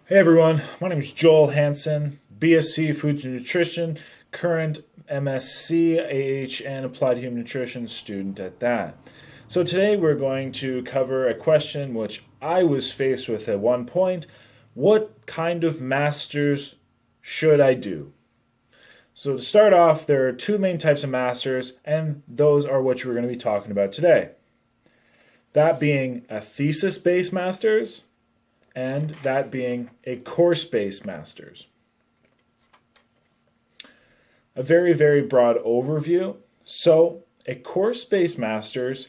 Hey everyone, my name is Joel Hansen, BSc Foods and Nutrition, current MSc AHN Applied Human Nutrition student at that. So today we're going to cover a question which I was faced with at one point. What kind of masters should I do? So to start off, there are two main types of masters, and those are what we're going to be talking about today. That being a thesis-based masters, and that being a course-based master's. A very, very broad overview. So a course-based master's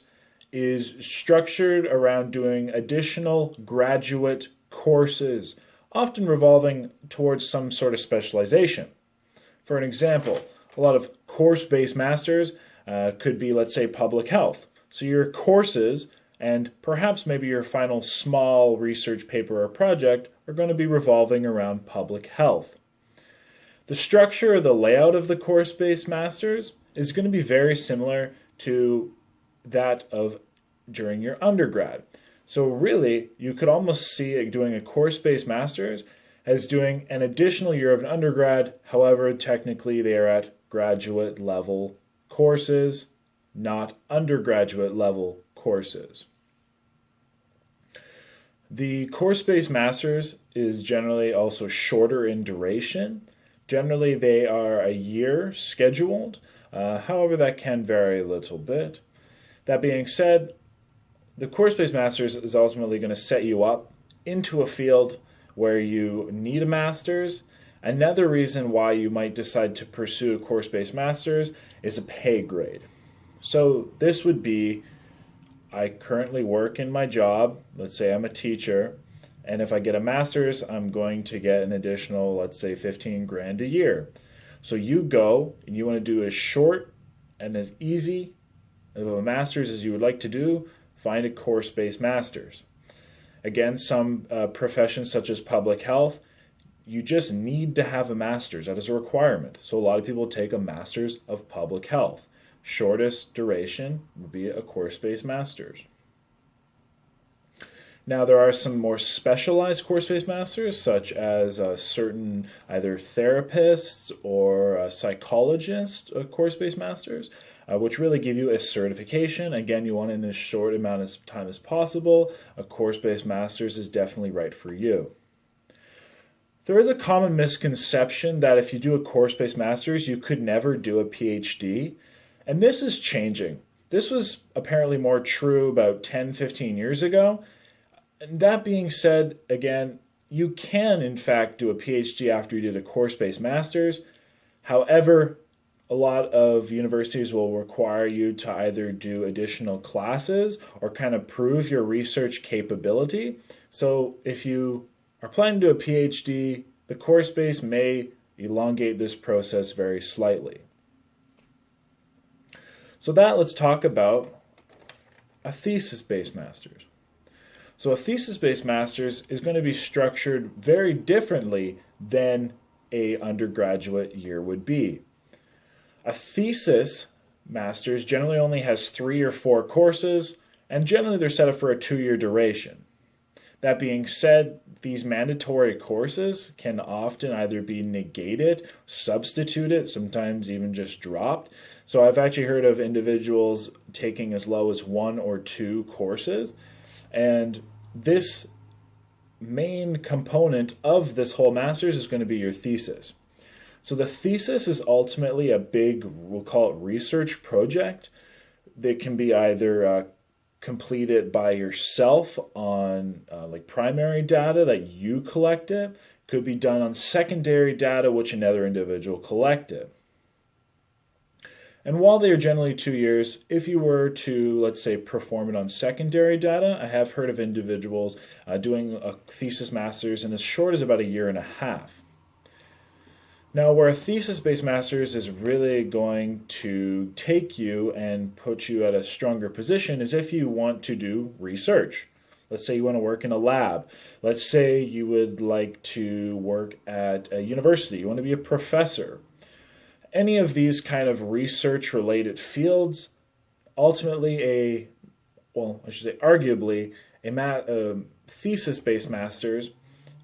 is structured around doing additional graduate courses, often revolving towards some sort of specialization. For an example, a lot of course-based masters could be, let's say, public health. So your courses and perhaps maybe your final small research paper or project are going to be revolving around public health. The structure or the layout of the course-based masters is going to be very similar to that of during your undergrad. So really, you could almost see doing a course-based masters as doing an additional year of an undergrad. However, technically they are at graduate level courses, not undergraduate level courses. The course-based masters is generally also shorter in duration. Generally, they are a year scheduled. However, that can vary a little bit. That being said, the course-based masters is ultimately going to set you up into a field where you need a master's. Another reason why you might decide to pursue a course-based master's is a pay grade. So this would be, I currently work in my job, let's say I'm a teacher, and if I get a master's, I'm going to get an additional, let's say, 15 grand a year. So you go and you want to do as short and as easy of a master's as you would like to do, find a course-based master's. Again, some professions such as public health, you just need to have a master's. That is a requirement. So a lot of people take a master's of public health. Shortest duration would be a course-based master's. Now there are some more specialized course-based masters, such as certain either therapists or psychologists course-based masters, which really give you a certification. Again, you want it in as short amount of time as possible. A course-based master's is definitely right for you. There is a common misconception that if you do a course-based master's, you could never do a PhD. And this is changing. This was apparently more true about 10, 15 years ago. And that being said, again, you can in fact do a PhD after you did a course-based master's. However, a lot of universities will require you to either do additional classes or kind of prove your research capability. So if you are planning to do a PhD, the course-based may elongate this process very slightly. So let's talk about a thesis-based master's. So a thesis-based master's is going to be structured very differently than an undergraduate year would be. A thesis master's generally only has 3 or 4 courses, and generally they're set up for a 2-year duration. That being said, these mandatory courses can often either be negated, substituted, sometimes even just dropped. So I've actually heard of individuals taking as low as 1 or 2 courses. And this main component of this whole master's is going to be your thesis. So the thesis is ultimately a big, we'll call it research project. That can be either completed by yourself on like primary data that you collected. Could be done on secondary data which another individual collected. And while they are generally 2 years, if you were to, let's say, perform it on secondary data, I have heard of individuals doing a thesis master's in as short as about 1.5 years. Now, where a thesis-based master's is really going to take you and put you at a stronger position is if you want to do research. Let's say you want to work in a lab. Let's say you would like to work at a university. You want to be a professor. Any of these kind of research-related fields, ultimately arguably, a thesis-based master's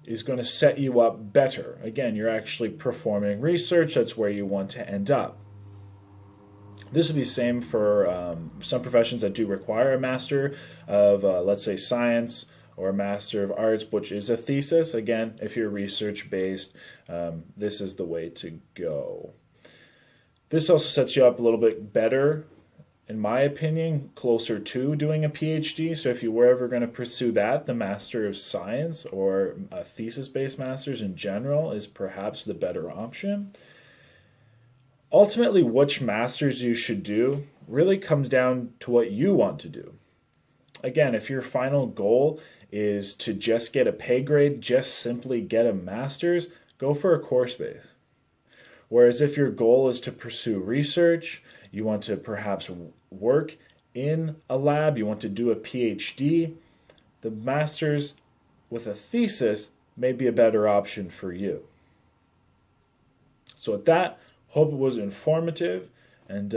is going to set you up better. Again, you're actually performing research. That's where you want to end up. This would be the same for some professions that do require a Master of, let's say, Science or a Master of Arts, which is a thesis. Again, if you're research-based, this is the way to go. This also sets you up a little bit better, in my opinion, closer to doing a PhD. So if you were ever going to pursue that, the Master of Science or a thesis-based master's in general is perhaps the better option. Ultimately, which masters you should do really comes down to what you want to do. Again, if your final goal is to just get a pay grade, just simply get a master's, go for a course base. Whereas if your goal is to pursue research, you want to perhaps work in a lab, you want to do a PhD, the master's with a thesis may be a better option for you. So with that, hope it was informative, and